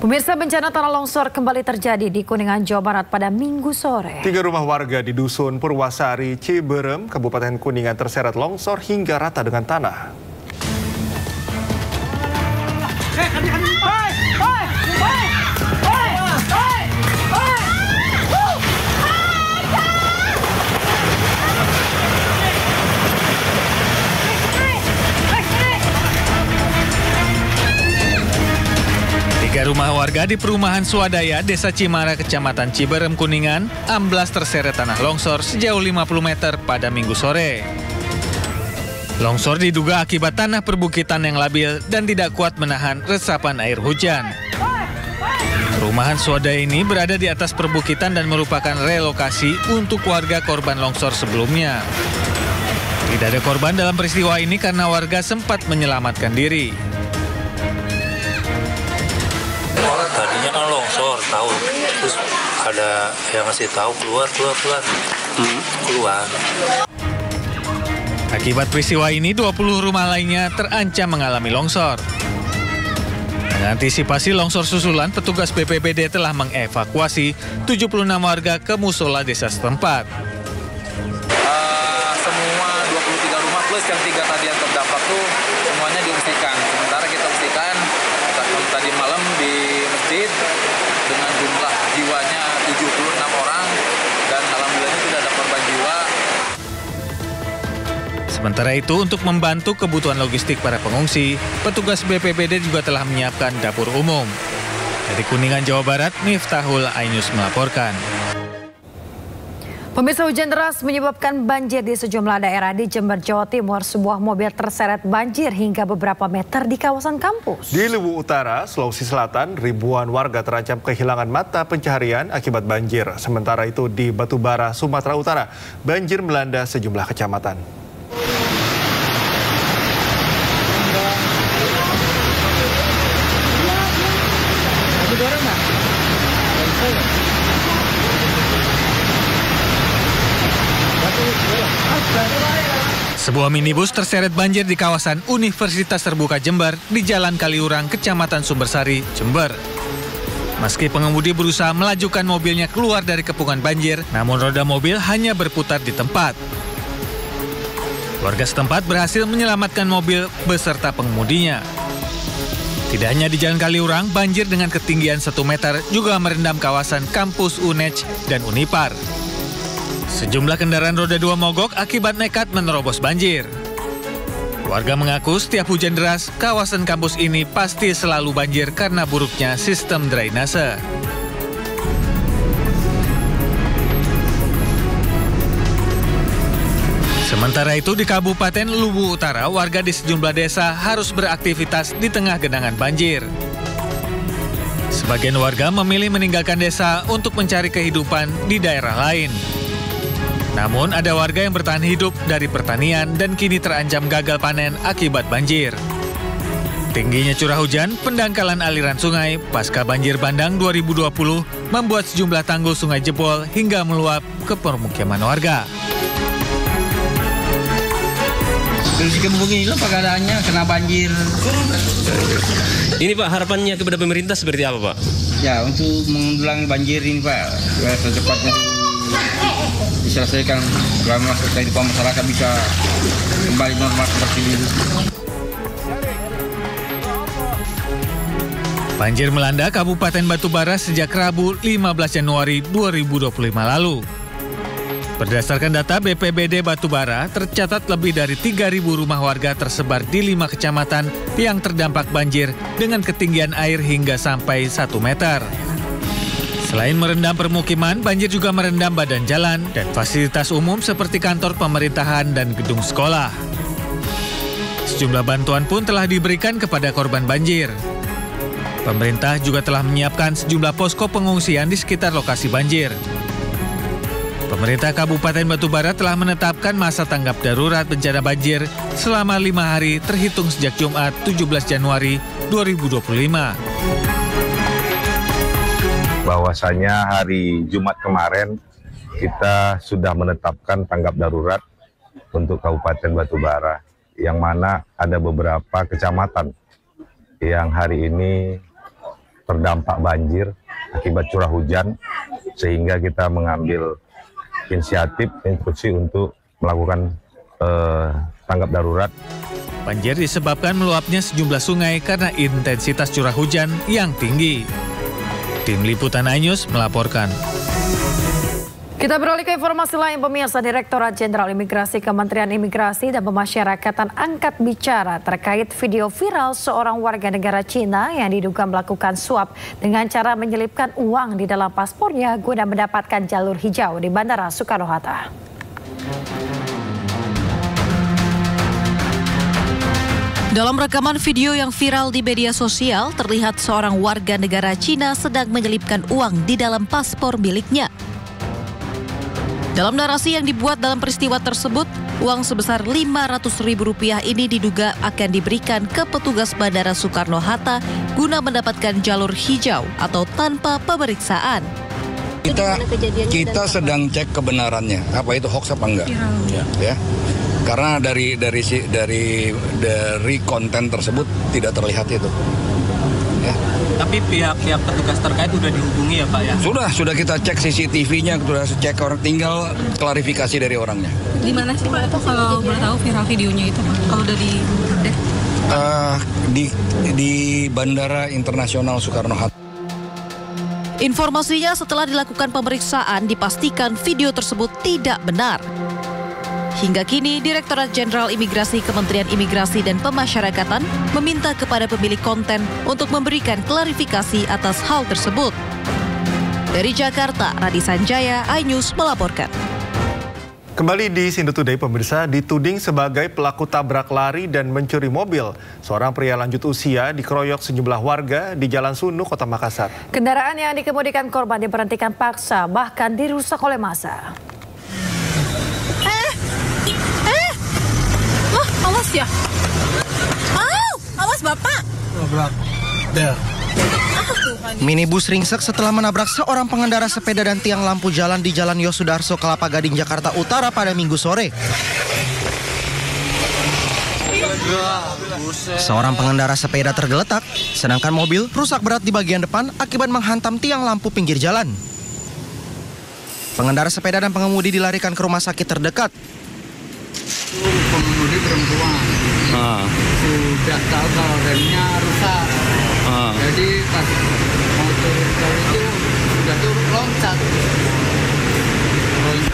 Pemirsa, bencana tanah longsor kembali terjadi di Kuningan, Jawa Barat pada Minggu sore. 3 rumah warga di Dusun Purwasari, Ciberem, Kabupaten Kuningan terseret longsor hingga rata dengan tanah. Tiga rumah warga di perumahan Swadaya, Desa Cimara, Kecamatan Ciberem, Kuningan, amblas terseret tanah longsor sejauh 50 meter pada Minggu sore. Longsor diduga akibat tanah perbukitan yang labil dan tidak kuat menahan resapan air hujan. Perumahan Swadaya ini berada di atas perbukitan dan merupakan relokasi untuk warga korban longsor sebelumnya. Tidak ada korban dalam peristiwa ini karena warga sempat menyelamatkan diri. Tadinya kan longsor, tahu, terus ada yang ngasih tahu keluar. Akibat peristiwa ini, 20 rumah lainnya terancam mengalami longsor. Mengantisipasi longsor susulan, petugas BPBD telah mengevakuasi 76 warga ke musola desa setempat. Semua 23 rumah plus yang 3 tadi yang terdampak tuh semuanya diungsikan. Sementara kita ungsikan tadi malam di masjid dengan jumlah jiwanya 76 orang dan alhamdulillah tidak ada korban jiwa. Sementara itu, untuk membantu kebutuhan logistik para pengungsi, petugas BPBD juga telah menyiapkan dapur umum. Dari Kuningan, Jawa Barat, Miftahul Ainus melaporkan. Pemirsa, hujan deras menyebabkan banjir di sejumlah daerah di Jember, Jawa Timur. Sebuah mobil terseret banjir hingga beberapa meter di kawasan kampus. Di Luwu Utara, Sulawesi Selatan, ribuan warga terancam kehilangan mata pencaharian akibat banjir. Sementara itu di Batubara, Sumatera Utara, banjir melanda sejumlah kecamatan. Sebuah minibus terseret banjir di kawasan Universitas Terbuka Jember di Jalan Kaliurang, Kecamatan Sumbersari, Jember. Meski pengemudi berusaha melajukan mobilnya keluar dari kepungan banjir, namun roda mobil hanya berputar di tempat. Warga setempat berhasil menyelamatkan mobil beserta pengemudinya. Tidak hanya di Jalan Kaliurang, banjir dengan ketinggian 1 meter juga merendam kawasan kampus UNEJ dan Unipar. Sejumlah kendaraan roda 2 mogok akibat nekat menerobos banjir. Warga mengaku setiap hujan deras, kawasan kampus ini pasti selalu banjir karena buruknya sistem drainase. Sementara itu di Kabupaten Luwu Utara, warga di sejumlah desa harus beraktivitas di tengah genangan banjir. Sebagian warga memilih meninggalkan desa untuk mencari kehidupan di daerah lain. Namun ada warga yang bertahan hidup dari pertanian dan kini terancam gagal panen akibat banjir. Tingginya curah hujan, pendangkalan aliran sungai pasca banjir bandang 2020 membuat sejumlah tanggul sungai jebol hingga meluap ke permukiman warga. Kondisi begini apa keadaannya, kena banjir. Ini Pak, harapannya kepada pemerintah seperti apa Pak? Ya, untuk menanggulangi banjir ini Pak, secepatnya diselesaikan selama kehidupan masyarakat bisa kembali normal seperti dulu. Banjir melanda Kabupaten Batubara sejak Rabu 15 Januari 2025 lalu. Berdasarkan data BPBD Batubara, tercatat lebih dari 3.000 rumah warga tersebar di 5 kecamatan yang terdampak banjir dengan ketinggian air hingga sampai 1 meter. Selain merendam permukiman, banjir juga merendam badan jalan dan fasilitas umum seperti kantor pemerintahan dan gedung sekolah. Sejumlah bantuan pun telah diberikan kepada korban banjir. Pemerintah juga telah menyiapkan sejumlah posko pengungsian di sekitar lokasi banjir. Pemerintah Kabupaten Batubara telah menetapkan masa tanggap darurat bencana banjir selama 5 hari terhitung sejak Jumat 17 Januari 2025. Bahwasanya hari Jumat kemarin kita sudah menetapkan tanggap darurat untuk Kabupaten Batubara, yang mana ada beberapa kecamatan yang hari ini terdampak banjir akibat curah hujan, sehingga kita mengambil inisiatif instruksi untuk melakukan tanggap darurat. Banjir disebabkan meluapnya sejumlah sungai karena intensitas curah hujan yang tinggi. Tim Liputan iNews melaporkan. Kita beralih ke informasi lain, pemirsa. Direktorat Jenderal Imigrasi Kementerian Imigrasi dan Pemasyarakatan angkat bicara terkait video viral seorang warga negara Cina yang diduga melakukan suap dengan cara menyelipkan uang di dalam paspornya guna mendapatkan jalur hijau di Bandara Soekarno-Hatta. Dalam rekaman video yang viral di media sosial, terlihat seorang warga negara Cina sedang menyelipkan uang di dalam paspor miliknya. Dalam narasi yang dibuat dalam peristiwa tersebut, uang sebesar Rp500.000 ini diduga akan diberikan ke petugas Bandara Soekarno-Hatta guna mendapatkan jalur hijau atau tanpa pemeriksaan. Kita sedang cek kebenarannya, apa itu hoax apa enggak, ya. Karena dari konten tersebut tidak terlihat itu. Ya. Tapi pihak petugas terkait sudah dihubungi ya Pak ya? Sudah kita cek CCTV-nya, sudah cek orang, tinggal klarifikasi dari orangnya. Di mana sih Pak itu kalau boleh tahu viral videonya itu Pak? Kalau udah di Bandara Internasional Soekarno-Hatta. Informasinya setelah dilakukan pemeriksaan dipastikan video tersebut tidak benar. Hingga kini, Direktorat Jenderal Imigrasi Kementerian Imigrasi dan Pemasyarakatan meminta kepada pemilik konten untuk memberikan klarifikasi atas hal tersebut. Dari Jakarta, Radi Sanjaya, iNews melaporkan. Kembali di Sindo Today, pemirsa, dituding sebagai pelaku tabrak lari dan mencuri mobil. Seorang pria lanjut usia dikeroyok sejumlah warga di Jalan Sunu, Kota Makassar. Kendaraan yang dikemudikan korban diberhentikan paksa, bahkan dirusak oleh massa. Awas ya. Awas Bapak. Minibus ringsek setelah menabrak seorang pengendara sepeda dan tiang lampu jalan di Jalan Yosudarso, Kelapa Gading, Jakarta Utara pada Minggu sore. Seorang pengendara sepeda tergeletak, sedangkan mobil rusak berat di bagian depan akibat menghantam tiang lampu pinggir jalan. Pengendara sepeda dan pengemudi dilarikan ke rumah sakit terdekat. Pengemudi perempuan sudah tahu kalau remnya rusak, jadi pas mau turun itu sudah turun loncat,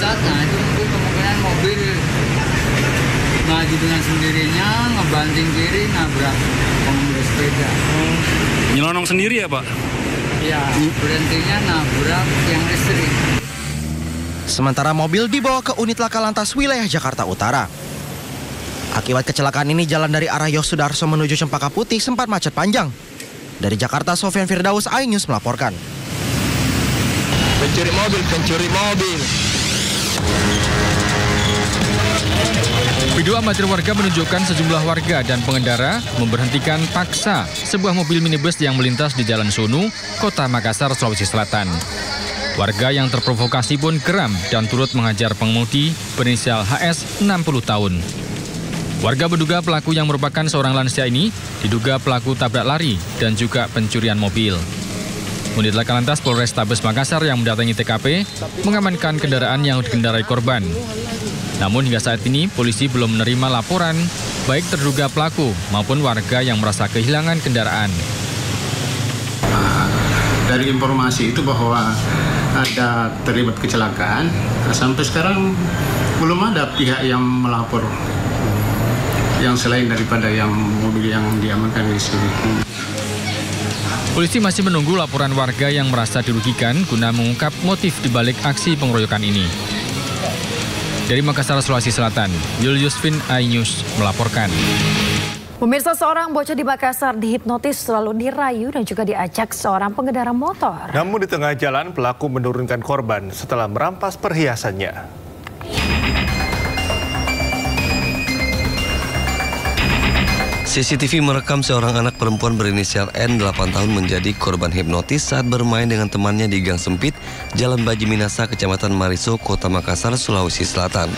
nah itu mungkin kemungkinan mobil maju dengan sendirinya, ngebanting kiri, nabrak pengemudi sepeda. Nyelonong sendiri ya Pak? Ya, berhentinya nabrak tiang listrik. Sementara mobil dibawa ke unit laka lantas wilayah Jakarta Utara. Akibat kecelakaan ini, jalan dari arah Yosudarso menuju Cempaka Putih sempat macet panjang. Dari Jakarta, Sofyan Firdaus, iNews melaporkan. Pencuri mobil. Video amatir warga menunjukkan sejumlah warga dan pengendara memberhentikan paksa sebuah mobil minibus yang melintas di Jalan Sunu, Kota Makassar, Sulawesi Selatan. Warga yang terprovokasi pun geram dan turut mengajar pengemudi berinisial HS 60 tahun. Warga menduga pelaku yang merupakan seorang lansia ini diduga pelaku tabrak lari dan juga pencurian mobil. Unit Laka Lantas Polrestabes Makassar yang mendatangi TKP mengamankan kendaraan yang dikendarai korban. Namun hingga saat ini polisi belum menerima laporan baik terduga pelaku maupun warga yang merasa kehilangan kendaraan. Dari informasi itu bahwa ada terlibat kecelakaan, sampai sekarang belum ada pihak yang melapor yang selain daripada yang mobil yang diamankan di sini. Polisi masih menunggu laporan warga yang merasa dirugikan guna mengungkap motif dibalik aksi pengeroyokan ini. Dari Makassar, Sulawesi Selatan, Julius Vin, iNews melaporkan. Pemirsa, seorang bocah di Makassar dihipnotis selalu dirayu dan juga diajak seorang pengendara motor. Namun di tengah jalan pelaku menurunkan korban setelah merampas perhiasannya. CCTV merekam seorang anak perempuan berinisial N 8 tahun menjadi korban hipnotis saat bermain dengan temannya di gang sempit Jalan Baji Minasa, Kecamatan Mariso, Kota Makassar, Sulawesi Selatan.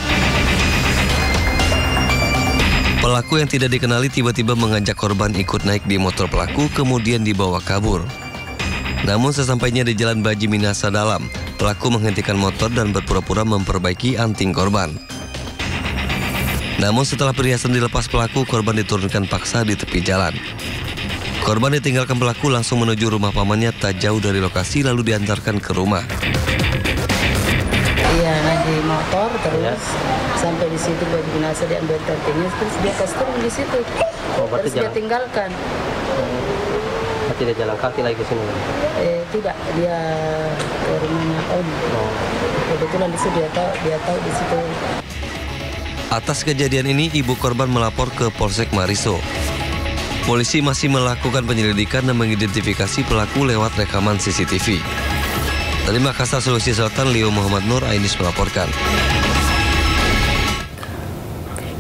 Pelaku yang tidak dikenali tiba-tiba mengajak korban ikut naik di motor pelaku kemudian dibawa kabur. Namun sesampainya di Jalan Baji Minasa Dalam, pelaku menghentikan motor dan berpura-pura memperbaiki anting korban. Namun setelah perhiasan dilepas pelaku, korban diturunkan paksa di tepi jalan. Korban ditinggalkan pelaku langsung menuju rumah pamannya tak jauh dari lokasi lalu diantarkan ke rumah. Iya, di motor terus sampai di situ Baji Minasa diambil antingnya, terus dia custom di situ. Terus dia tinggalkan. Tidak jalan kaki lagi ke sini? Tidak, dia ke rumahnya Om. Kebetulan di situ dia tahu di situ. Atas kejadian ini, ibu korban melapor ke Polsek Mariso. Polisi masih melakukan penyelidikan dan mengidentifikasi pelaku lewat rekaman CCTV. Dari Makassar, Sulawesi Selatan, Leo Muhammad Nur, iNews melaporkan.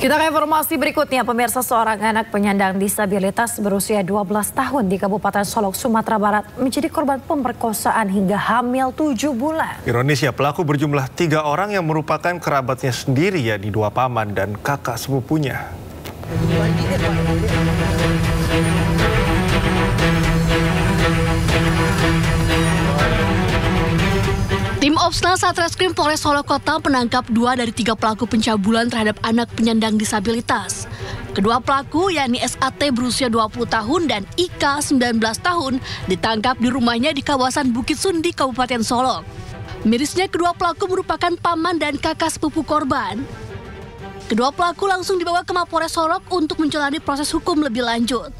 Kita ke informasi berikutnya, pemirsa. Seorang anak penyandang disabilitas berusia 12 tahun di Kabupaten Solok, Sumatera Barat menjadi korban pemerkosaan hingga hamil 7 bulan. Ironisnya, pelaku berjumlah 3 orang yang merupakan kerabatnya sendiri, yakni 2 paman dan kakak sepupunya. Tim Opsnal Satreskrim Polres Solok Kota menangkap 2 dari 3 pelaku pencabulan terhadap anak penyandang disabilitas. Kedua pelaku, yakni SAT berusia 20 tahun dan IK 19 tahun, ditangkap di rumahnya di kawasan Bukit Sundi, Kabupaten Solok. Mirisnya, kedua pelaku merupakan paman dan kakak sepupu korban. Kedua pelaku langsung dibawa ke Mapolres Solok untuk menjalani proses hukum lebih lanjut.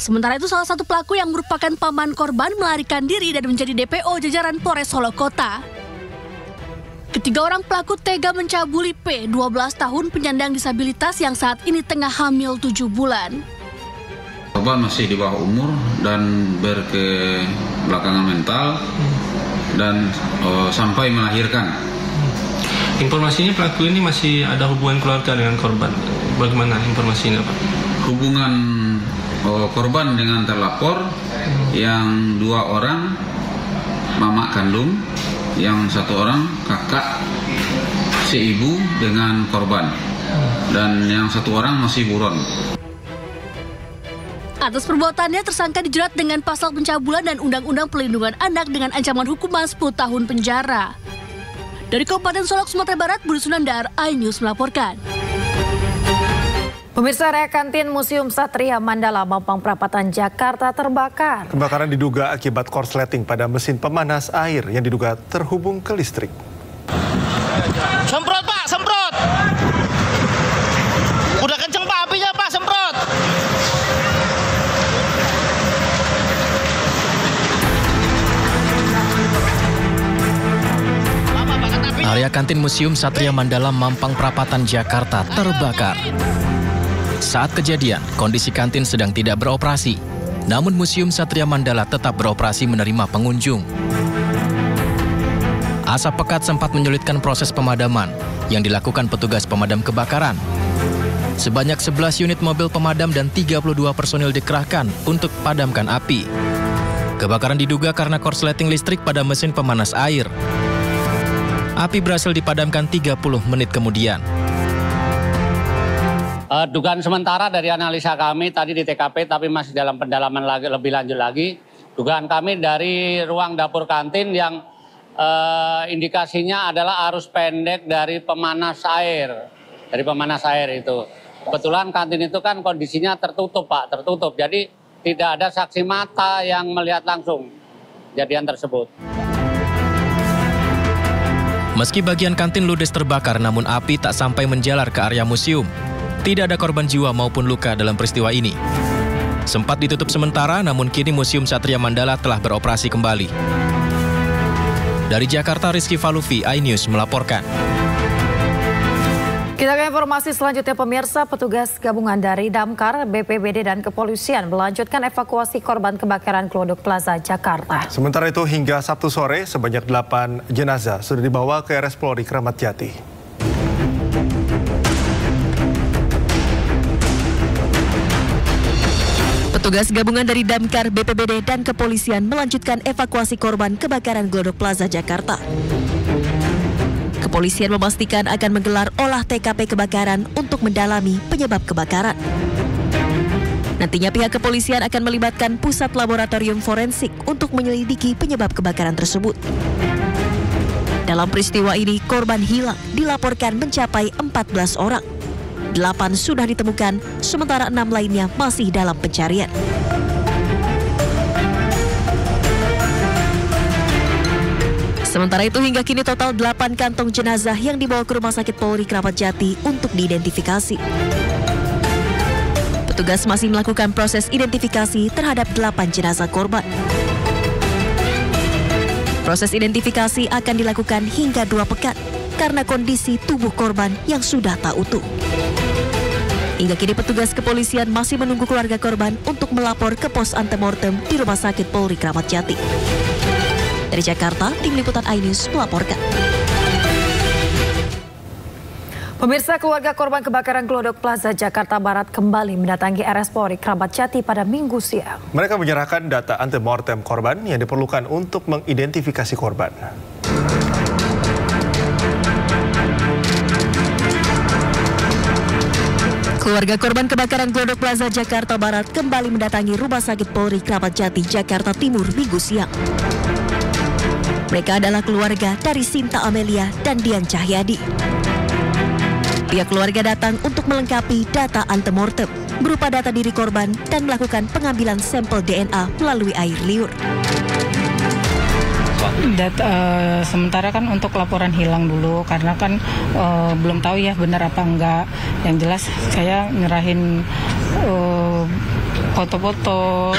Sementara itu, salah satu pelaku yang merupakan paman korban melarikan diri dan menjadi DPO jajaran Polres Solok Kota. Ketiga orang pelaku tega mencabuli P, 12 tahun penyandang disabilitas yang saat ini tengah hamil 7 bulan. Korban masih di bawah umur dan berkebelakangan mental dan sampai melahirkan. Informasinya pelaku ini masih ada hubungan keluarga dengan korban. Bagaimana informasinya, Pak? Hubungan korban dengan terlapor yang 2 orang mama kandung, yang 1 orang kakak seibu dengan korban, dan yang 1 orang masih buron. Atas perbuatannya, tersangka dijerat dengan pasal pencabulan dan Undang-Undang Perlindungan Anak dengan ancaman hukuman 10 tahun penjara. Dari Kabupaten Solok, Sumatera Barat, Budi Sunandar, iNews melaporkan. Pemirsa, area kantin Museum Satria Mandala, Mampang Perapatan, Jakarta terbakar. Kebakaran diduga akibat korsleting pada mesin pemanas air yang diduga terhubung ke listrik. Semprot, Pak, semprot! Udah kenceng, Pak, apinya, Pak, semprot! Area kantin Museum Satria Mandala, Mampang Perapatan, Jakarta terbakar. Saat kejadian, kondisi kantin sedang tidak beroperasi. Namun Museum Satria Mandala tetap beroperasi menerima pengunjung. Asap pekat sempat menyulitkan proses pemadaman yang dilakukan petugas pemadam kebakaran. Sebanyak 11 unit mobil pemadam dan 32 personil dikerahkan untuk padamkan api. Kebakaran diduga karena korsleting listrik pada mesin pemanas air. Api berhasil dipadamkan 30 menit kemudian. Dugaan sementara dari analisa kami tadi di TKP, tapi masih dalam pendalaman lebih lanjut lagi. Dugaan kami dari ruang dapur kantin yang indikasinya adalah arus pendek dari pemanas air. Dari pemanas air itu. Kebetulan kantin itu kan kondisinya tertutup, Pak, tertutup. Jadi tidak ada saksi mata yang melihat langsung kejadian tersebut. Meski bagian kantin ludes terbakar, namun api tak sampai menjalar ke area museum. Tidak ada korban jiwa maupun luka dalam peristiwa ini. Sempat ditutup sementara, namun kini Museum Satria Mandala telah beroperasi kembali. Dari Jakarta, Rizky Falufi, iNews melaporkan. Kita ke informasi selanjutnya, pemirsa. Petugas gabungan dari Damkar, BPBD, dan Kepolisian melanjutkan evakuasi korban kebakaran Glodok Plaza, Jakarta. Sementara itu, hingga Sabtu sore, sebanyak 8 jenazah sudah dibawa ke RS Polri Kramat Jati. Petugas gabungan dari Damkar, BPBD, dan Kepolisian melanjutkan evakuasi korban kebakaran Glodok Plaza, Jakarta. Kepolisian memastikan akan menggelar olah TKP kebakaran untuk mendalami penyebab kebakaran. Nantinya pihak kepolisian akan melibatkan pusat laboratorium forensik untuk menyelidiki penyebab kebakaran tersebut. Dalam peristiwa ini, korban hilang dilaporkan mencapai 14 orang. 8 sudah ditemukan, sementara 6 lainnya masih dalam pencarian. Sementara itu hingga kini total 8 kantong jenazah yang dibawa ke Rumah Sakit Polri Kramat Jati untuk diidentifikasi. Petugas masih melakukan proses identifikasi terhadap 8 jenazah korban. Proses identifikasi akan dilakukan hingga 2 pekan karena kondisi tubuh korban yang sudah tak utuh. Hingga kini petugas kepolisian masih menunggu keluarga korban untuk melapor ke pos antemortem di Rumah Sakit Polri Kramat Jati. Dari Jakarta, Tim Liputan iNews melaporkan. Pemirsa, keluarga korban kebakaran Glodok Plaza Jakarta Barat kembali mendatangi RS Polri Kramat Jati pada Minggu siang. Mereka menyerahkan data antemortem korban yang diperlukan untuk mengidentifikasi korban. Keluarga korban kebakaran Glodok Plaza Jakarta Barat kembali mendatangi Rumah Sakit Polri Kramat Jati Jakarta Timur Minggu siang. Mereka adalah keluarga dari Sinta Amelia dan Dian Cahyadi. Pihak keluarga datang untuk melengkapi data antemortem berupa data diri korban dan melakukan pengambilan sampel DNA melalui air liur. Sementara kan untuk laporan hilang dulu karena kan belum tahu ya benar apa enggak. Yang jelas saya nyerahin foto-foto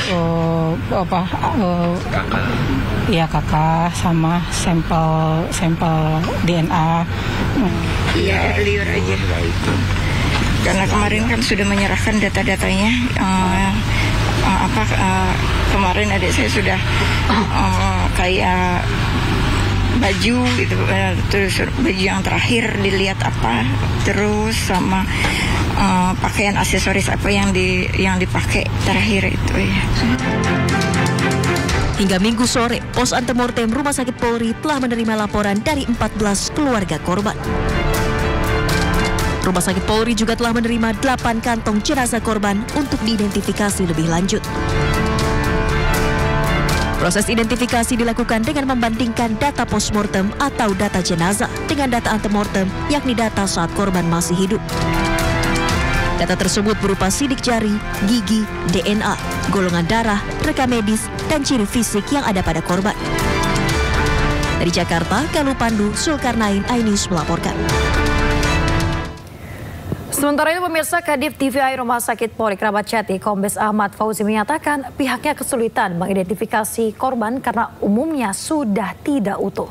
kakak sama sampel DNA. Iya, liur aja. Karena kemarin kan sudah menyerahkan data-datanya. Kemarin adik saya sudah kayak baju gitu, terus baju yang terakhir dilihat apa, terus sama pakaian aksesoris apa yang dipakai terakhir itu ya. Hingga Minggu sore, pos antemortem Rumah Sakit Polri telah menerima laporan dari 14 keluarga korban. Rumah Sakit Polri juga telah menerima 8 kantong jenazah korban untuk diidentifikasi lebih lanjut. Proses identifikasi dilakukan dengan membandingkan data postmortem atau data jenazah dengan data antemortem, yakni data saat korban masih hidup. Data tersebut berupa sidik jari, gigi, DNA, golongan darah, rekam medis, dan ciri fisik yang ada pada korban. Dari Jakarta, Galuh Pandu, Zulkarnain, iNews melaporkan. Sementara itu pemirsa, Kadif TVI Rumah Sakit Polri Kramat Jati Kombes Ahmad Fauzi menyatakan pihaknya kesulitan mengidentifikasi korban karena umumnya sudah tidak utuh.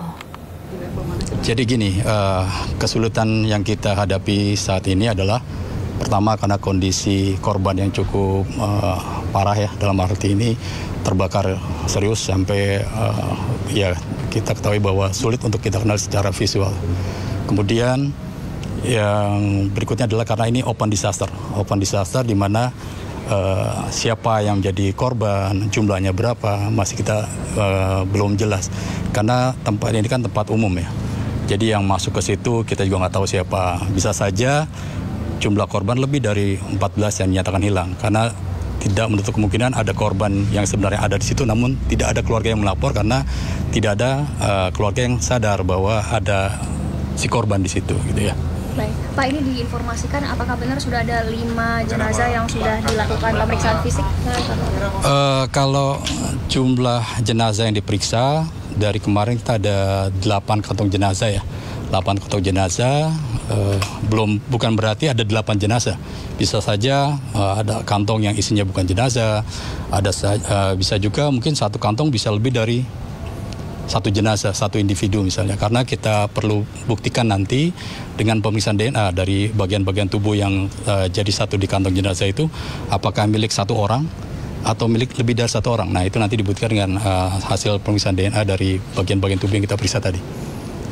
Jadi gini, kesulitan yang kita hadapi saat ini adalah pertama karena kondisi korban yang cukup parah ya, dalam arti ini terbakar serius sampai ya kita ketahui bahwa sulit untuk kita kenal secara visual. Kemudian yang berikutnya adalah karena ini open disaster di mana siapa yang menjadi korban, jumlahnya berapa masih kita belum jelas karena tempat ini kan tempat umum ya. Jadi yang masuk ke situ kita juga nggak tahu siapa. Bisa saja jumlah korban lebih dari 14 yang dinyatakan hilang karena tidak menutup kemungkinan ada korban yang sebenarnya ada di situ namun tidak ada keluarga yang melapor karena tidak ada keluarga yang sadar bahwa ada si korban di situ gitu ya. Baik, Pak, ini diinformasikan apakah benar sudah ada 5 jenazah yang sudah dilakukan pemeriksaan fisik? Kalau jumlah jenazah yang diperiksa dari kemarin kita ada 8 kantong jenazah ya. 8 kantong jenazah, bukan berarti ada 8 jenazah. Bisa saja ada kantong yang isinya bukan jenazah, bisa juga mungkin satu kantong bisa lebih dari satu jenazah, satu individu misalnya. Karena kita perlu buktikan nanti dengan pemeriksaan DNA dari bagian-bagian tubuh yang jadi satu di kantong jenazah itu, apakah milik satu orang atau milik lebih dari satu orang. Nah itu nanti dibuktikan dengan hasil pemeriksaan DNA dari bagian-bagian tubuh yang kita periksa tadi.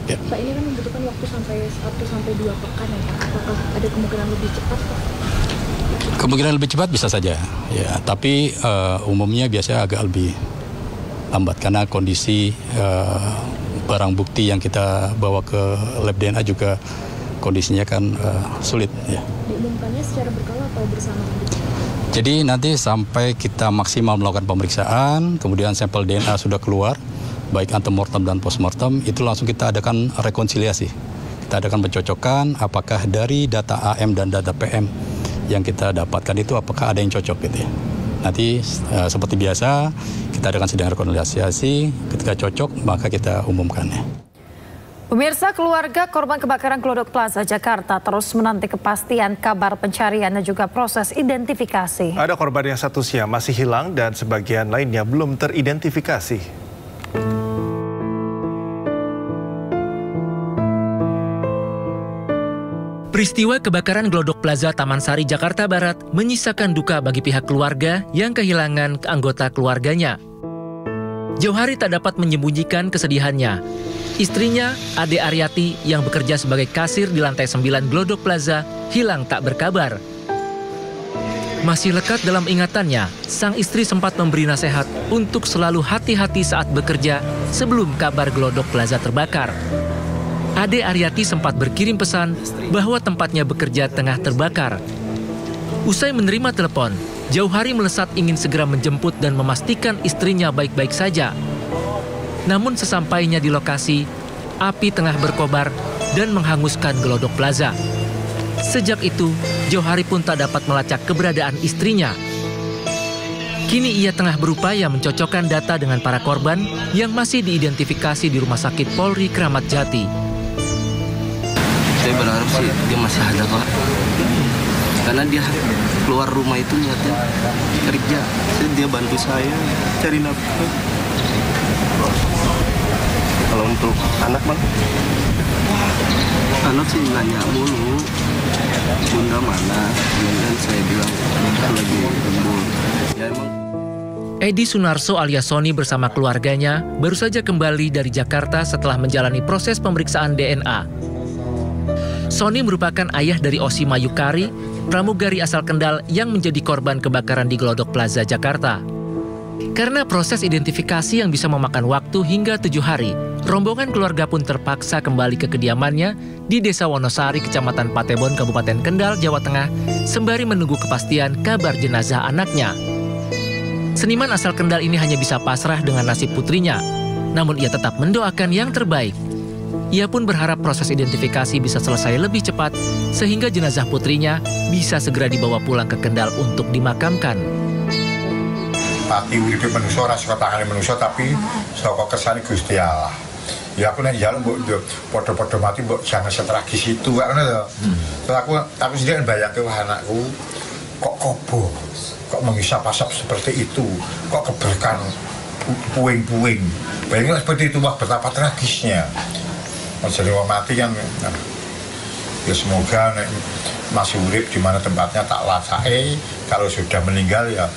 Ya. Pak, ini kan membutuhkan waktu sampai 1-2 pekan ya Pak. Apakah ada kemungkinan lebih cepat Pak? Kemungkinan lebih cepat bisa saja, ya. Tapi umumnya biasanya agak lebih lambat karena kondisi barang bukti yang kita bawa ke lab DNA juga kondisinya kan sulit. Ya. Diumumkannya secara berkala atau bersama? Jadi nanti sampai kita maksimal melakukan pemeriksaan, kemudian sampel DNA sudah keluar, baik antemortem dan postmortem, itu langsung kita adakan rekonsiliasi. Kita adakan pencocokan apakah dari data AM dan data PM yang kita dapatkan itu apakah ada yang cocok gitu ya. Nanti seperti biasa kita adakan sidang rekonsiliasi, ketika cocok maka kita umumkan ya. Pemirsa, keluarga korban kebakaran Glodok Plaza Jakarta terus menanti kepastian kabar pencarian dan juga proses identifikasi. Ada korban yang statusnya masih hilang dan sebagian lainnya belum teridentifikasi. Peristiwa kebakaran Glodok Plaza Taman Sari, Jakarta Barat menyisakan duka bagi pihak keluarga yang kehilangan anggota keluarganya. Jauh hari tak dapat menyembunyikan kesedihannya. Istrinya, Ade Aryati, yang bekerja sebagai kasir di lantai 9 Glodok Plaza, hilang tak berkabar. Masih lekat dalam ingatannya, sang istri sempat memberi nasihat untuk selalu hati-hati saat bekerja sebelum kabar Glodok Plaza terbakar. Ade Aryati sempat berkirim pesan bahwa tempatnya bekerja tengah terbakar. Usai menerima telepon, Jauh hari melesat ingin segera menjemput dan memastikan istrinya baik-baik saja. Namun sesampainya di lokasi, api tengah berkobar dan menghanguskan Glodok Plaza. Sejak itu, Johari pun tak dapat melacak keberadaan istrinya. Kini ia tengah berupaya mencocokkan data dengan para korban yang masih diidentifikasi di Rumah Sakit Polri Kramat Jati. Saya berharap sih dia masih ada, Pak. Karena dia keluar rumah itu niatnya kerja. Dia bantu saya cari nafkah. Kalau untuk anak, Bang, anak sih nanya mulu, bunda mana? Kemudian saya bilang, lagi lembur. Ya emang. Edi Sunarso alias Sony bersama keluarganya baru saja kembali dari Jakarta setelah menjalani proses pemeriksaan DNA. Sony merupakan ayah dari Osima Yukari, pramugari asal Kendal yang menjadi korban kebakaran di Glodok Plaza, Jakarta. Karena proses identifikasi yang bisa memakan waktu hingga 7 hari, rombongan keluarga pun terpaksa kembali ke kediamannya di Desa Wonosari, Kecamatan Patebon, Kabupaten Kendal, Jawa Tengah, sembari menunggu kepastian kabar jenazah anaknya. Seniman asal Kendal ini hanya bisa pasrah dengan nasib putrinya, namun ia tetap mendoakan yang terbaik. Ia pun berharap proses identifikasi bisa selesai lebih cepat, sehingga jenazah putrinya bisa segera dibawa pulang ke Kendal untuk dimakamkan. Pati uripe manusia ora saka tangane manusia tapi saka kersane Gusti Allah. Ya aku nek njaluk mbok padha-padha mati mbok jangan setragis itu kok ngono to. Terus aku sendiri bayangke wah anakku kok kobo, kok mengisap-asap seperti itu, kok keberkan puing-puing. Bayangin seperti itu, wah betapa tragisnya. Jadi wong mati kan, ya semoga masih urip di mana tempatnya tak lacake, kalau sudah meninggal ya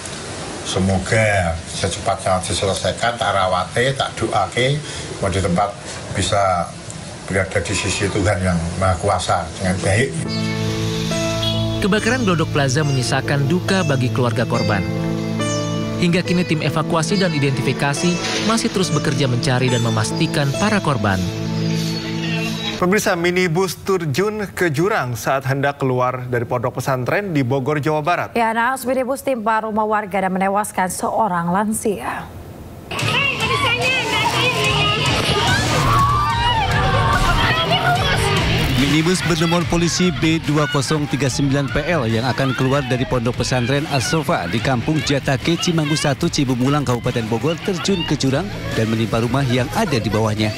semoga secepatnya diselesaikan, tak rawate, tak doake, mau di tempat bisa berada di sisi Tuhan yang Maha Kuasa dengan baik. Kebakaran Glodok Plaza menyisakan duka bagi keluarga korban. Hingga kini tim evakuasi dan identifikasi masih terus bekerja mencari dan memastikan para korban. Pemirsa, minibus terjun ke jurang saat hendak keluar dari pondok pesantren di Bogor, Jawa Barat. Ya, naas minibus timpa rumah warga dan menewaskan seorang lansia. Minibus bernomor polisi B2039PL yang akan keluar dari pondok pesantren As-Sofa di Kampung Jatake, Cimanggu 1, Cibumulang, Kabupaten Bogor terjun ke jurang dan menimpa rumah yang ada di bawahnya.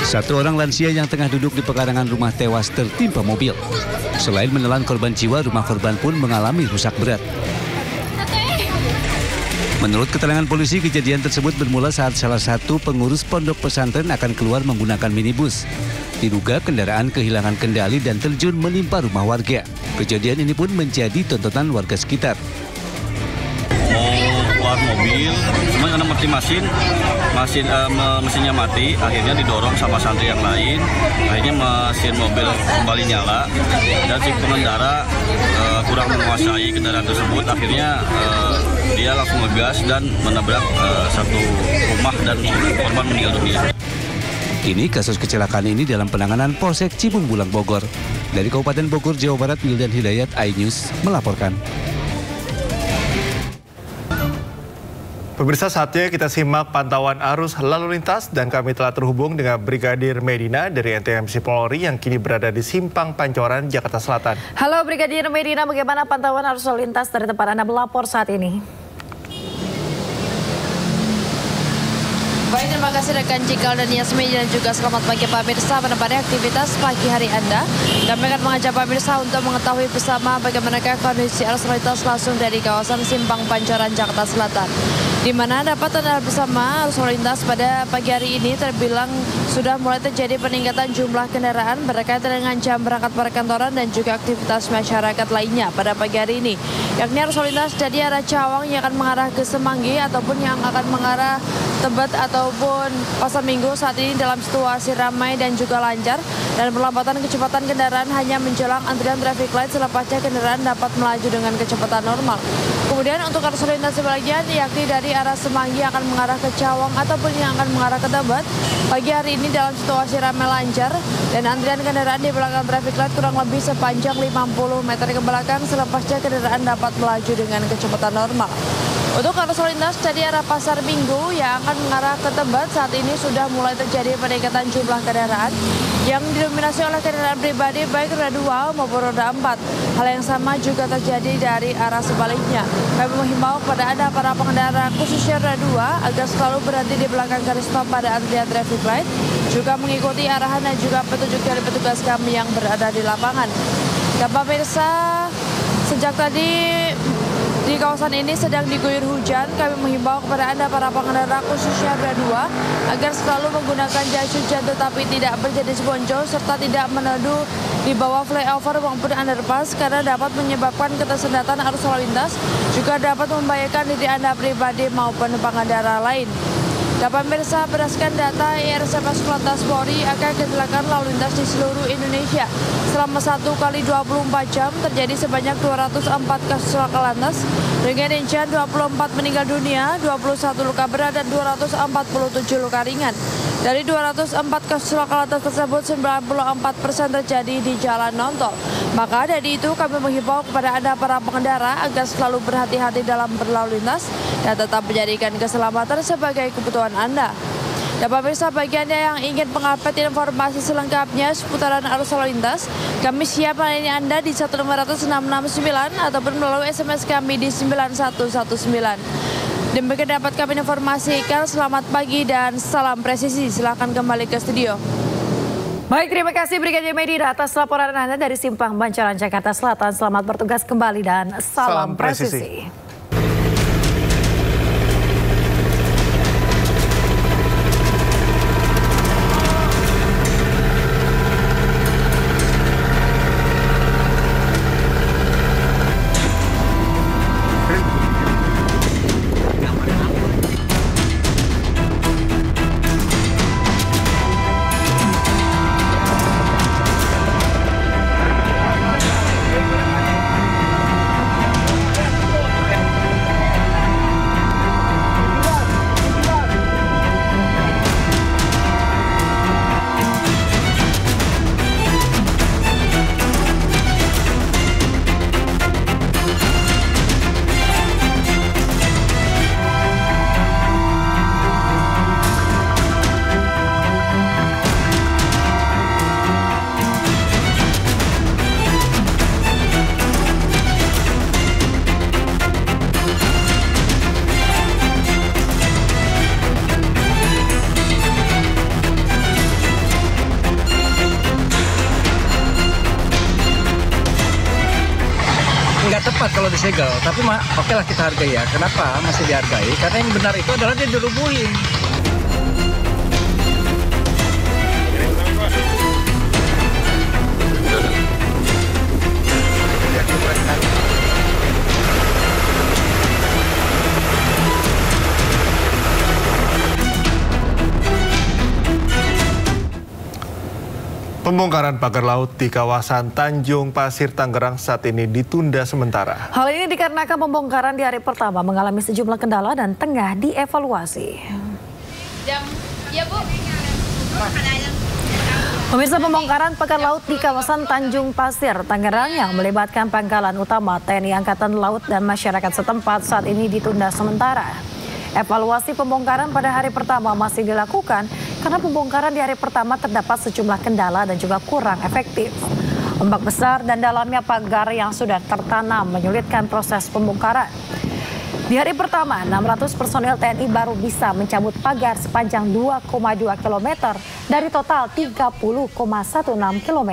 Satu orang lansia yang tengah duduk di pekarangan rumah tewas tertimpa mobil. Selain menelan korban jiwa, rumah korban pun mengalami rusak berat. Menurut keterangan polisi, kejadian tersebut bermula saat salah satu pengurus pondok pesantren akan keluar menggunakan minibus. Diduga kendaraan kehilangan kendali dan terjun menimpa rumah warga. Kejadian ini pun menjadi tontonan warga sekitar. Keluar mobil, cuma karena mati mesinnya mati, akhirnya didorong sama santri yang lain, akhirnya mesin mobil kembali nyala, dan si pengendara kurang menguasai kendaraan tersebut, akhirnya dia langsung ngegas dan menabrak satu rumah dan korban meninggal dunia. Kini kasus kecelakaan ini dalam penanganan Polsek Cibumulang, Bogor. Dari Kabupaten Bogor, Jawa Barat, Wildan Hidayat, iNews melaporkan. Pemirsa, saatnya kita simak pantauan arus lalu lintas dan kami telah terhubung dengan Brigadir Medina dari NTMC Polri yang kini berada di Simpang Pancoran, Jakarta Selatan. Halo Brigadir Medina, bagaimana pantauan arus lalu lintas dari tempat Anda melapor saat ini? Baik, terima kasih rekan Cikal dan Yasmin dan juga selamat pagi pemirsa menemani aktivitas pagi hari Anda. Kami akan mengajak pemirsa untuk mengetahui bersama bagaimana kondisi arus lalu lintas langsung dari kawasan Simpang Pancoran, Jakarta Selatan. Di mana dapat Anda bersama arus lalu lintas pada pagi hari ini terbilang sudah mulai terjadi peningkatan jumlah kendaraan berkaitan dengan jam berangkat perkantoran dan juga aktivitas masyarakat lainnya pada pagi hari ini. Yakni arus lalu lintas dari arah Cawang yang akan mengarah ke Semanggi ataupun yang akan mengarah Tebet ataupun Pasar Minggu saat ini dalam situasi ramai dan juga lancar, dan perlambatan kecepatan kendaraan hanya menjelang antrian traffic light, selepasnya kendaraan dapat melaju dengan kecepatan normal. Kemudian untuk arus lalu lintas sebagian yakni dari arah Semanggi akan mengarah ke Cawang ataupun yang akan mengarah ke Tebet pagi hari ini dalam situasi ramai lancar, dan antrian kendaraan di belakang traffic light kurang lebih sepanjang 50 meter ke belakang, selepasnya kendaraan dapat melaju dengan kecepatan normal. Untuk arus lalu lintas dari arah Pasar Minggu yang akan mengarah ke Tebet saat ini sudah mulai terjadi peningkatan jumlah kendaraan yang didominasi oleh kendaraan pribadi baik roda 2 maupun roda 4. Hal yang sama juga terjadi dari arah sebaliknya. Kami menghimbau kepada Anda para pengendara khususnya roda 2 agar selalu berhenti di belakang garis stop pada antrian traffic light, juga mengikuti arahan dan juga petunjuk dari petugas kami yang berada di lapangan. Dan pemirsa, sejak tadi di kawasan ini sedang diguyur hujan. Kami menghimbau kepada Anda para pengendara khususnya roda 2 agar selalu menggunakan jas hujan tetapi tidak berjenis ponco serta tidak meneduh di bawah flyover maupun underpass karena dapat menyebabkan ketersendatan arus lalu lintas, juga dapat membahayakan diri Anda pribadi maupun pengendara lain. Dapat pemirsa, berdasarkan data IRCPS Lantas Polri, angka kecelakaan lalu lintas di seluruh Indonesia selama 1 kali 24 jam terjadi sebanyak 204 kasus kecelakaan lantas dengan rincian 24 meninggal dunia, 21 luka berat dan 247 luka ringan. Dari 204 kasus kecelakaan lantas tersebut, 94% terjadi di jalan non-tol. Maka dari itu kami menghimbau kepada Anda para pengendara agar selalu berhati-hati dalam berlalu lintas dan tetap menjadikan keselamatan sebagai kebutuhan Anda. Dan pemirsa, bagi Anda yang ingin mengupdate informasi selengkapnya seputaran arus lalu lintas, kami siap melayani Anda di 15669 ataupun melalui SMS kami di 9119. Demikian dapat kami informasikan. Selamat pagi dan salam presisi. Silakan kembali ke studio. Baik, terima kasih Brigadir Medina atas laporan Anda dari Simpang Pancoran, Jakarta Selatan. Selamat bertugas kembali dan salam presisi. Nggak tepat kalau disegel, tapi oke lah kita hargai ya. Kenapa masih dihargai? Karena yang benar itu adalah dia dirubuhin. Pembongkaran pagar laut di kawasan Tanjung Pasir, Tangerang saat ini ditunda sementara. Hal ini dikarenakan pembongkaran di hari pertama mengalami sejumlah kendala dan tengah dievaluasi. Ya, Bu. Pemirsa, pembongkaran pagar laut di kawasan Tanjung Pasir, Tangerang yang melibatkan pangkalan utama TNI Angkatan Laut dan masyarakat setempat saat ini ditunda sementara. Evaluasi pembongkaran pada hari pertama masih dilakukan karena pembongkaran di hari pertama terdapat sejumlah kendala dan juga kurang efektif. Ombak besar dan dalamnya pagar yang sudah tertanam menyulitkan proses pembongkaran. Di hari pertama, 600 personil TNI baru bisa mencabut pagar sepanjang 2,2 km dari total 30,16 km.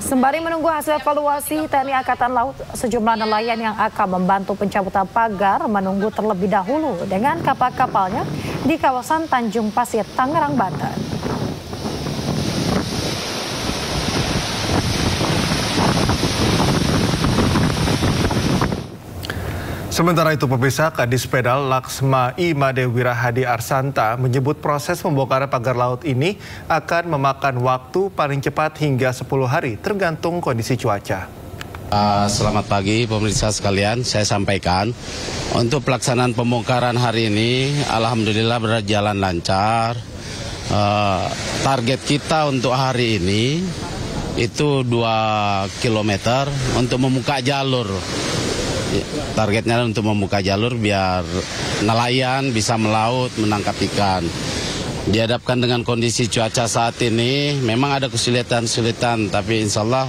Sembari menunggu hasil evaluasi TNI Angkatan Laut, sejumlah nelayan yang akan membantu pencabutan pagar menunggu terlebih dahulu dengan kapal-kapalnya di kawasan Tanjung Pasir, Tangerang, Banten. Sementara itu pemirsa, Kadis Pedal Laksma Imade Wirahadi Arsanta menyebut proses pembongkaran pagar laut ini akan memakan waktu paling cepat hingga 10 hari tergantung kondisi cuaca. Selamat pagi pemirsa sekalian, saya sampaikan untuk pelaksanaan pembongkaran hari ini alhamdulillah berjalan lancar. Target kita untuk hari ini itu 2 km untuk membuka jalur. Targetnya untuk membuka jalur biar nelayan bisa melaut, menangkap ikan. Dihadapkan dengan kondisi cuaca saat ini, memang ada kesulitan-kesulitan, tapi insya Allah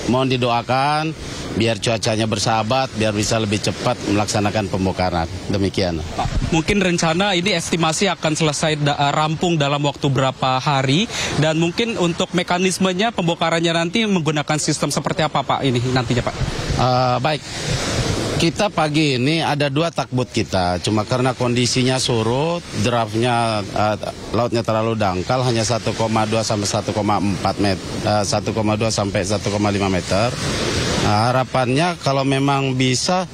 mohon didoakan biar cuacanya bersahabat, biar bisa lebih cepat melaksanakan pembongkaran. Demikian. Pak, mungkin rencana ini estimasi akan selesai rampung dalam waktu berapa hari, dan mungkin untuk mekanismenya pembongkarannya nanti menggunakan sistem seperti apa Pak ini nantinya Pak? Baik. Kita pagi ini ada 2 takbut kita, cuma karena kondisinya surut, draftnya lautnya terlalu dangkal, hanya 1,2 sampai 1,4 meter, 1,2 sampai 1,5 meter. Harapannya kalau memang bisa,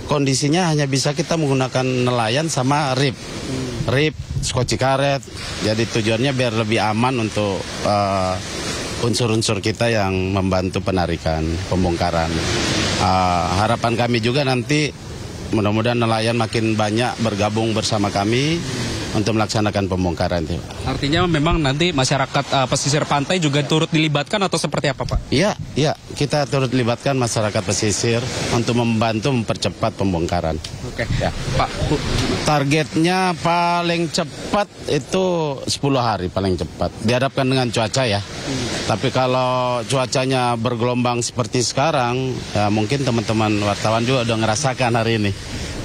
kondisinya hanya bisa kita menggunakan nelayan sama rip, skoci karet. Jadi tujuannya biar lebih aman untuk unsur-unsur kita yang membantu penarikan pembongkaran. Harapan kami juga nanti mudah-mudahan nelayan makin banyak bergabung bersama kami untuk melaksanakan pembongkaran. Artinya memang nanti masyarakat pesisir pantai juga turut dilibatkan atau seperti apa Pak? Iya, kita turut libatkan masyarakat pesisir untuk membantu mempercepat pembongkaran. Oke, ya. Pak. Targetnya paling cepat itu 10 hari paling cepat. Dihadapkan dengan cuaca ya. Tapi kalau cuacanya bergelombang seperti sekarang, ya mungkin teman-teman wartawan juga udah ngerasakan hari ini.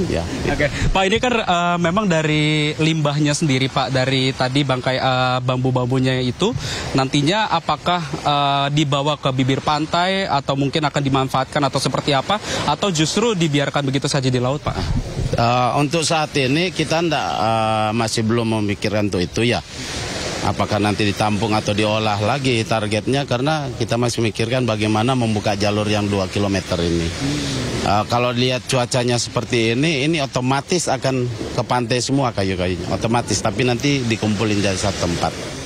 Ya. Oke, Pak, ini kan memang dari limbahnya sendiri Pak, dari tadi bangkai bambu-bambunya itu nantinya apakah dibawa ke bibir pantai atau mungkin akan dimanfaatkan atau seperti apa, atau justru dibiarkan begitu saja di laut Pak? Untuk saat ini kita masih belum memikirkan untuk itu ya. Apakah nanti ditampung atau diolah lagi targetnya, karena kita masih memikirkan bagaimana membuka jalur yang 2 km ini. Kalau lihat cuacanya seperti ini otomatis akan ke pantai semua kayu-kayunya, otomatis, tapi nanti dikumpulin dari satu tempat.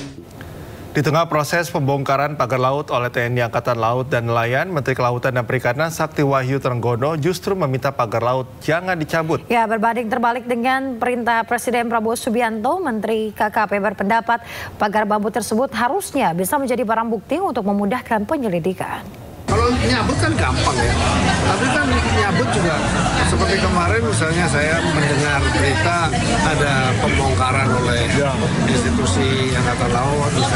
Di tengah proses pembongkaran pagar laut oleh TNI Angkatan Laut dan Nelayan, Menteri Kelautan dan Perikanan Sakti Wahyu Trenggono justru meminta pagar laut jangan dicabut. Ya, berbanding terbalik dengan perintah Presiden Prabowo Subianto, Menteri KKP berpendapat pagar bambu tersebut harusnya bisa menjadi barang bukti untuk memudahkan penyelidikan. Kalau nyabut kan gampang ya, tapi kan nyabut juga seperti kemarin misalnya saya mendengar berita ada pembongkaran oleh institusi Angkatan Laut, terus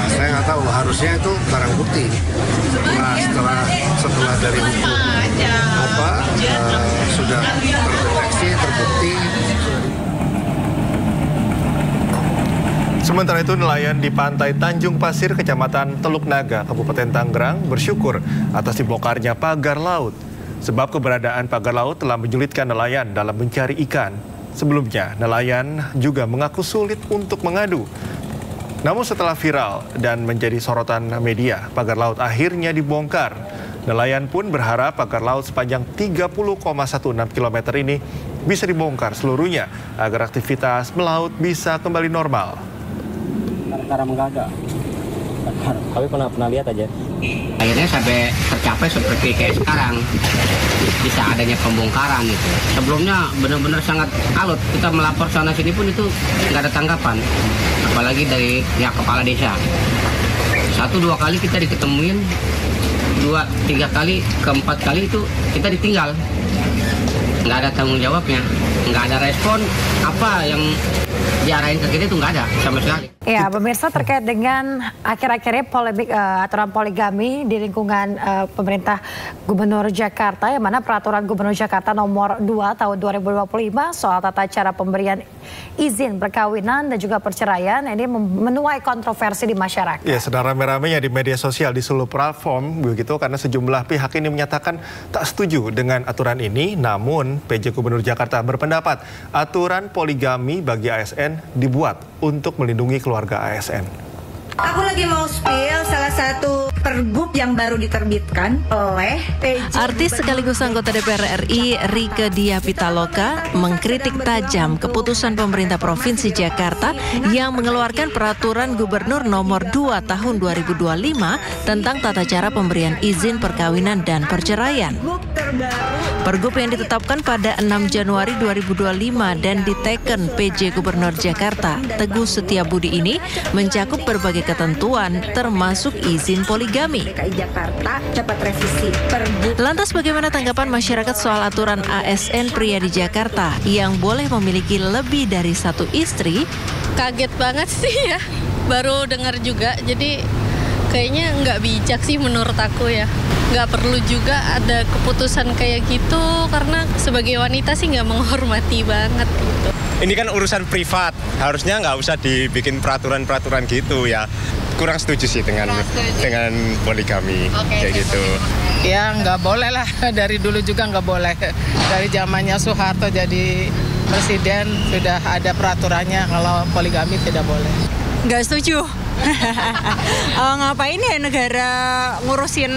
saya nggak tahu, harusnya itu barang bukti. Setelah dari hukum sudah terdeteksi, terbukti. Sementara itu, nelayan di pantai Tanjung Pasir, Kecamatan Teluk Naga, Kabupaten Tangerang bersyukur atas dibongkarnya pagar laut. Sebab keberadaan pagar laut telah menyulitkan nelayan dalam mencari ikan. Sebelumnya, nelayan juga mengaku sulit untuk mengadu. Namun setelah viral dan menjadi sorotan media, pagar laut akhirnya dibongkar. Nelayan pun berharap pagar laut sepanjang 30,16 km ini bisa dibongkar seluruhnya agar aktivitas melaut bisa kembali normal. Cara menggagak. Kami pernah lihat aja. Akhirnya sampai tercapai seperti kayak sekarang, bisa adanya pembongkaran itu. Sebelumnya benar-benar sangat alot. Kita melapor sana sini pun itu nggak ada tanggapan. Apalagi dari pihak kepala desa. 1-2 kali kita diketemuin, 2-3 kali, ke-4 kali itu kita ditinggal. Nggak ada tanggung jawabnya. nggak ada respon. Apa yang diarahin ke kita itu nggak ada sama sekali. Ya, pemirsa, terkait dengan akhir-akhirnya polemik aturan poligami di lingkungan pemerintah Gubernur Jakarta, yang mana peraturan Gubernur Jakarta nomor 2 tahun 2025 soal tata cara pemberian izin perkawinan dan juga perceraian ini menuai kontroversi di masyarakat. Ya, sedang rame-ramenya di media sosial di seluruh platform begitu karena sejumlah pihak ini menyatakan tak setuju dengan aturan ini. Namun PJ Gubernur Jakarta berpendapat aturan poligami bagi ASN dibuat untuk melindungi keluarga ASN. Aku lagi mau spill salah satu pergub yang baru diterbitkan oleh PJ. Artis sekaligus anggota DPR RI Rieke Diah Pitaloka mengkritik tajam keputusan pemerintah Provinsi Jakarta yang mengeluarkan peraturan Gubernur nomor 2 tahun 2025 tentang tata cara pemberian izin perkawinan dan perceraian. Pergub yang ditetapkan pada 6 Januari 2025 dan diteken PJ Gubernur Jakarta Teguh Setiabudi ini mencakup berbagai ketentuan termasuk izin poligami. Lantas bagaimana tanggapan masyarakat soal aturan ASN pria di Jakarta yang boleh memiliki lebih dari satu istri? Kaget banget sih ya, baru dengar juga, jadi kayaknya nggak bijak sih menurut aku ya. Nggak perlu juga ada keputusan kayak gitu, karena sebagai wanita sih nggak menghormati banget gitu. Ini kan urusan privat, harusnya nggak usah dibikin peraturan-peraturan gitu ya. Kurang setuju sih dengan poligami kayak gitu. Ya nggak boleh lah, dari dulu juga nggak boleh. Dari zamannya Soeharto jadi presiden sudah ada peraturannya kalau poligami tidak boleh. Nggak setuju. Ngapain ya negara ngurusin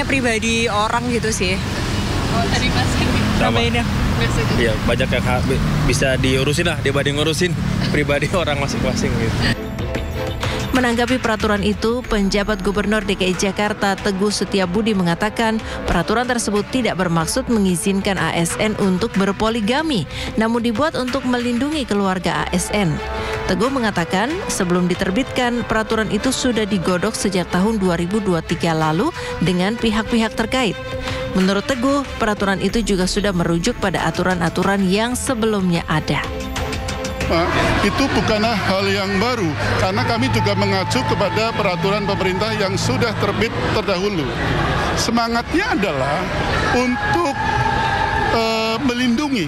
pribadi orang gitu sih. Oh, tadi masih namanya. Iya, banyak yang bisa diurusin lah dibanding ngurusin pribadi orang masing-masing gitu. Menanggapi peraturan itu, penjabat Gubernur DKI Jakarta Teguh Setiabudi mengatakan peraturan tersebut tidak bermaksud mengizinkan ASN untuk berpoligami, namun dibuat untuk melindungi keluarga ASN. Teguh mengatakan sebelum diterbitkan, peraturan itu sudah digodok sejak tahun 2023 lalu dengan pihak-pihak terkait. Menurut Teguh, peraturan itu juga sudah merujuk pada aturan-aturan yang sebelumnya ada. Itu bukanlah hal yang baru, karena kami juga mengacu kepada peraturan pemerintah yang sudah terbit terdahulu. Semangatnya adalah untuk melindungi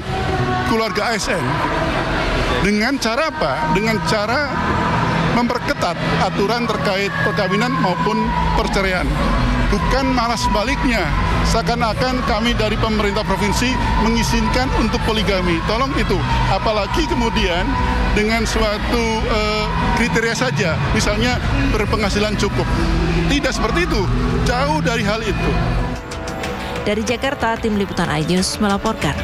keluarga ASN. Dengan cara apa? Dengan cara memperketat aturan terkait perkawinan maupun perceraian. Bukan malah sebaliknya, seakan-akan kami dari pemerintah provinsi mengizinkan untuk poligami. Tolong itu, apalagi kemudian dengan suatu kriteria saja, misalnya berpenghasilan cukup. Tidak seperti itu, jauh dari hal itu. Dari Jakarta, Tim Liputan iNews melaporkan.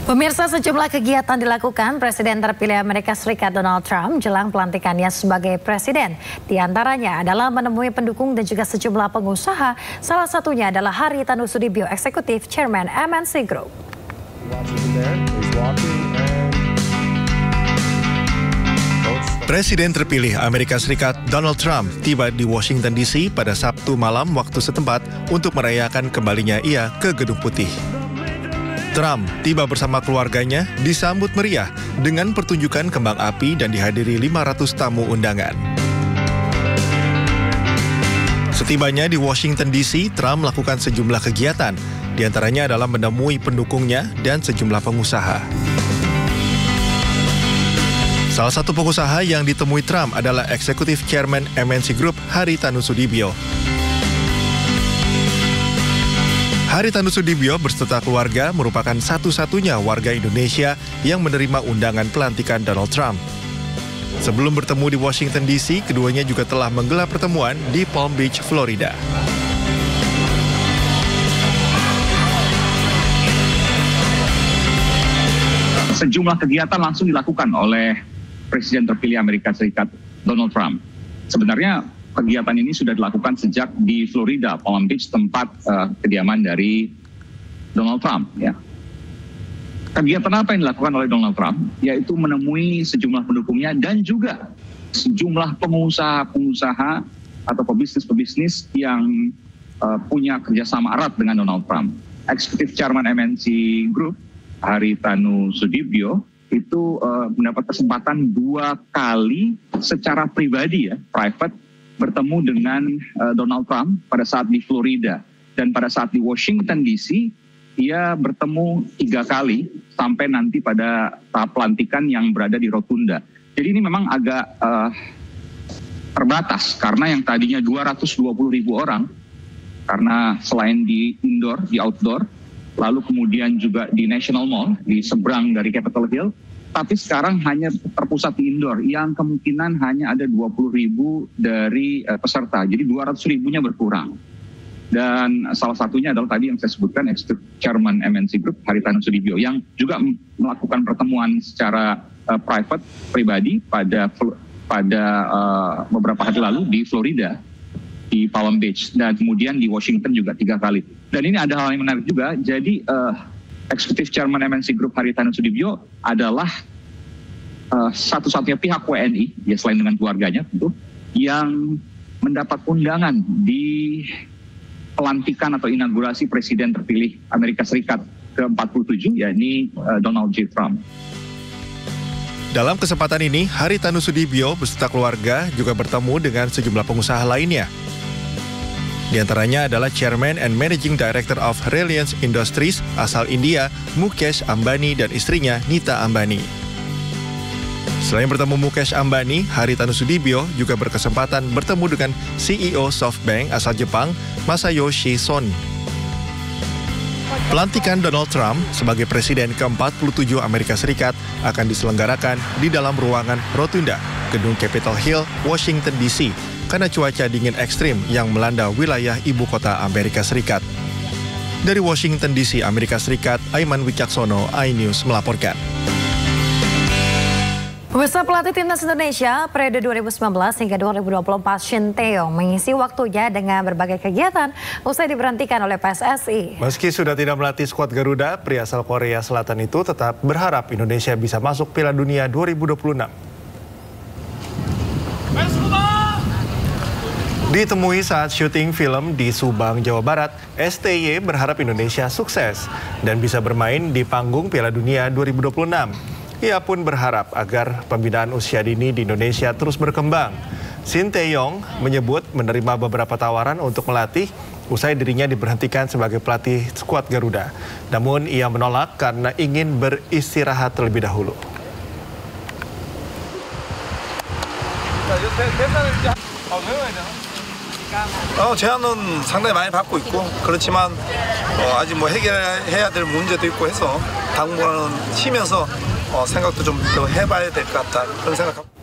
Pemirsa, sejumlah kegiatan dilakukan Presiden terpilih Amerika Serikat Donald Trump jelang pelantikannya sebagai presiden. Di antaranya adalah menemui pendukung dan juga sejumlah pengusaha. Salah satunya adalah Haritanu Sudibyo, Eksekutif Chairman MNC Group. Presiden terpilih Amerika Serikat Donald Trump tiba di Washington DC pada Sabtu malam waktu setempat untuk merayakan kembalinya ia ke Gedung Putih. Trump tiba bersama keluarganya disambut meriah dengan pertunjukan kembang api dan dihadiri 500 tamu undangan. Setibanya di Washington DC, Trump melakukan sejumlah kegiatan, di antaranya adalah menemui pendukungnya dan sejumlah pengusaha. Salah satu pengusaha yang ditemui Trump adalah Eksekutif Chairman MNC Group Haritanu Sudibyo. Haritanu Sudibyo berserta keluarga merupakan satu-satunya warga Indonesia yang menerima undangan pelantikan Donald Trump. Sebelum bertemu di Washington DC, keduanya juga telah menggelar pertemuan di Palm Beach, Florida. Sejumlah kegiatan langsung dilakukan oleh Presiden terpilih Amerika Serikat Donald Trump. Sebenarnya kegiatan ini sudah dilakukan sejak di Florida, Palm Beach, tempat kediaman dari Donald Trump. Ya. Kegiatan apa yang dilakukan oleh Donald Trump? Yaitu menemui sejumlah pendukungnya dan juga sejumlah pengusaha-pengusaha atau pebisnis-pebisnis yang punya kerjasama erat dengan Donald Trump. Eksekutif Chairman MNC Group Haritanu Sudibyo itu mendapat kesempatan 2 kali secara pribadi ya, private, bertemu dengan Donald Trump pada saat di Florida. Dan pada saat di Washington DC, ia bertemu 3 kali sampai nanti pada tahap pelantikan yang berada di Rotunda. Jadi ini memang agak terbatas karena yang tadinya 220.000 orang, karena selain di indoor, di outdoor, lalu kemudian juga di National Mall, di seberang dari Capitol Hill, tapi sekarang hanya terpusat di indoor, yang kemungkinan hanya ada 20.000 dari peserta, jadi 200.000-nya berkurang. Dan salah satunya adalah tadi yang saya sebutkan, Executive Chairman MNC Group, Haritanu Sudibyo, yang juga melakukan pertemuan secara private, pribadi pada beberapa hari lalu di Florida, di Palm Beach, dan kemudian di Washington juga 3 kali. Dan ini ada hal yang menarik juga, jadi Executive Chairman MNC Group Haritanu Sudibyo adalah satu-satunya pihak WNI, ya selain dengan keluarganya tentu, yang mendapat undangan di pelantikan atau inaugurasi Presiden terpilih Amerika Serikat ke-47, yakni Donald J. Trump. Dalam kesempatan ini, Haritanu Sudibyo beserta keluarga juga bertemu dengan sejumlah pengusaha lainnya. Di antaranya adalah Chairman and Managing Director of Reliance Industries asal India, Mukesh Ambani, dan istrinya Nita Ambani. Selain bertemu Mukesh Ambani, Haritanu Sudibyo juga berkesempatan bertemu dengan CEO SoftBank asal Jepang, Masayoshi Son. Pelantikan Donald Trump sebagai Presiden ke-47 Amerika Serikat akan diselenggarakan di dalam ruangan Rotunda, Gedung Capitol Hill, Washington DC, karena cuaca dingin ekstrim yang melanda wilayah ibu kota Amerika Serikat. Dari Washington DC, Amerika Serikat, Aiman Wicaksono, iNews melaporkan. Pemirsa, pelatih timnas Indonesia periode 2019 hingga 2024 Shin Tae-yong mengisi waktunya dengan berbagai kegiatan usai diberhentikan oleh PSSI. Meski sudah tidak melatih skuad Garuda, pria asal Korea Selatan itu tetap berharap Indonesia bisa masuk Piala Dunia 2026. Ditemui saat syuting film di Subang, Jawa Barat, STY berharap Indonesia sukses dan bisa bermain di panggung Piala Dunia 2026. Ia pun berharap agar pembinaan usia dini di Indonesia terus berkembang. Shin Tae-yong menyebut menerima beberapa tawaran untuk melatih usai dirinya diberhentikan sebagai pelatih skuad Garuda. Namun ia menolak karena ingin beristirahat terlebih dahulu. 제안은 상당히 많이 받고 있고 그렇지만 아직 뭐 해결해야 될 문제도 있고 해서 당분간은 쉬면서 생각도 좀 더 해봐야 될 것 같다 그런 생각.